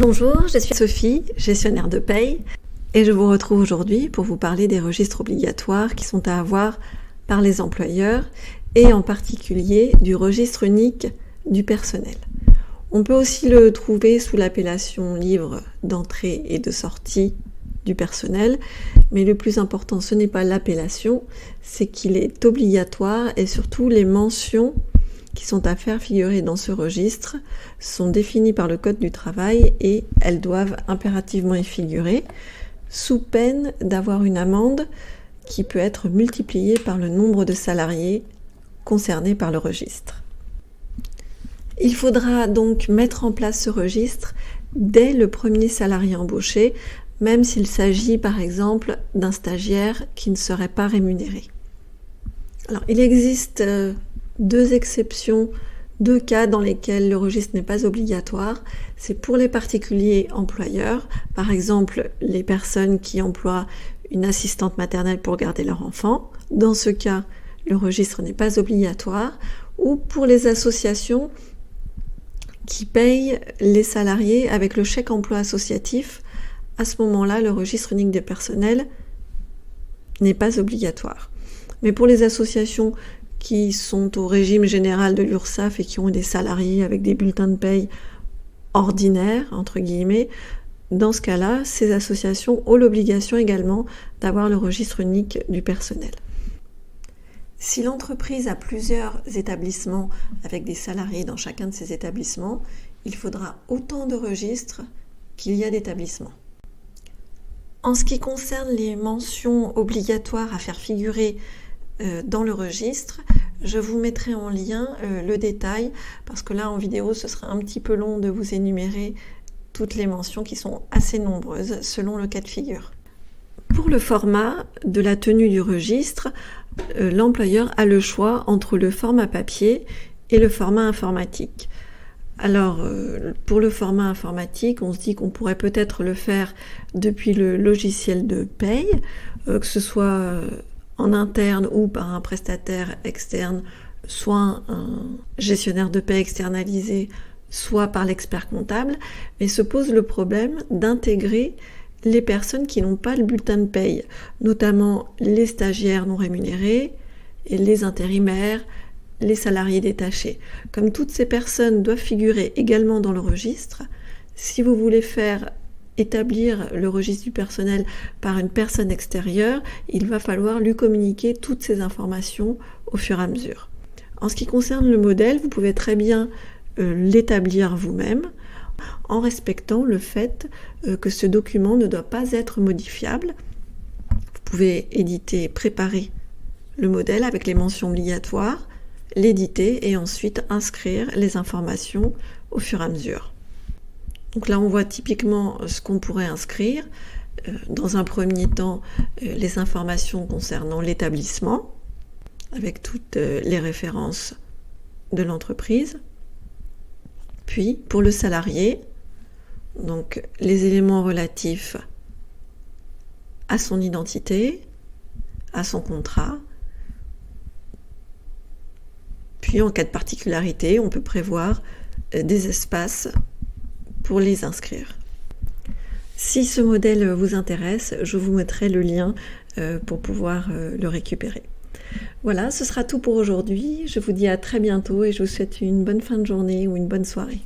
Bonjour, je suis Sophie, gestionnaire de paye, et je vous retrouve aujourd'hui pour vous parler des registres obligatoires qui sont à avoir par les employeurs et en particulier du registre unique du personnel. On peut aussi le trouver sous l'appellation livre d'entrée et de sortie du personnel, mais le plus important ce n'est pas l'appellation, c'est qu'il est obligatoire et surtout les mentions qui sont à faire figurer dans ce registre sont définies par le Code du travail et elles doivent impérativement y figurer sous peine d'avoir une amende qui peut être multipliée par le nombre de salariés concernés par le registre. Il faudra donc mettre en place ce registre dès le premier salarié embauché, même s'il s'agit par exemple d'un stagiaire qui ne serait pas rémunéré. Alors, il existe deux exceptions, deux cas dans lesquels le registre n'est pas obligatoire. C'est pour les particuliers employeurs, par exemple les personnes qui emploient une assistante maternelle pour garder leur enfant. Dans ce cas, le registre n'est pas obligatoire. Ou pour les associations qui payent les salariés avec le chèque emploi associatif. À ce moment-là, le registre unique des personnels n'est pas obligatoire. Mais pour les associations qui sont au régime général de l'URSSAF et qui ont des salariés avec des bulletins de paye ordinaires, entre guillemets, dans ce cas-là, ces associations ont l'obligation également d'avoir le registre unique du personnel. Si l'entreprise a plusieurs établissements avec des salariés dans chacun de ces établissements, il faudra autant de registres qu'il y a d'établissements. En ce qui concerne les mentions obligatoires à faire figurer dans le registre, je vous mettrai en lien le détail parce que là en vidéo ce sera un petit peu long de vous énumérer toutes les mentions qui sont assez nombreuses selon le cas de figure. Pour le format de la tenue du registre, l'employeur a le choix entre le format papier et le format informatique. Alors, pour le format informatique, on se dit qu'on pourrait peut-être le faire depuis le logiciel de paye, que ce soit en interne ou par un prestataire externe, soit un gestionnaire de paie externalisé, soit par l'expert comptable, mais se pose le problème d'intégrer les personnes qui n'ont pas le bulletin de paye, notamment les stagiaires non rémunérés, et les intérimaires, les salariés détachés. Comme toutes ces personnes doivent figurer également dans le registre, si vous voulez faire établir le registre du personnel par une personne extérieure, il va falloir lui communiquer toutes ces informations au fur et à mesure. En ce qui concerne le modèle, vous pouvez très bien l'établir vous-même en respectant le fait que ce document ne doit pas être modifiable. Vous pouvez éditer, préparer le modèle avec les mentions obligatoires, l'éditer et ensuite inscrire les informations au fur et à mesure. Donc là, on voit typiquement ce qu'on pourrait inscrire. Dans un premier temps, les informations concernant l'établissement, avec toutes les références de l'entreprise. Puis, pour le salarié, donc les éléments relatifs à son identité, à son contrat. Puis, en cas de particularité, on peut prévoir des espaces pour les inscrire. Si ce modèle vous intéresse, je vous mettrai le lien pour pouvoir le récupérer. Voilà, ce sera tout pour aujourd'hui. Je vous dis à très bientôt et je vous souhaite une bonne fin de journée ou une bonne soirée.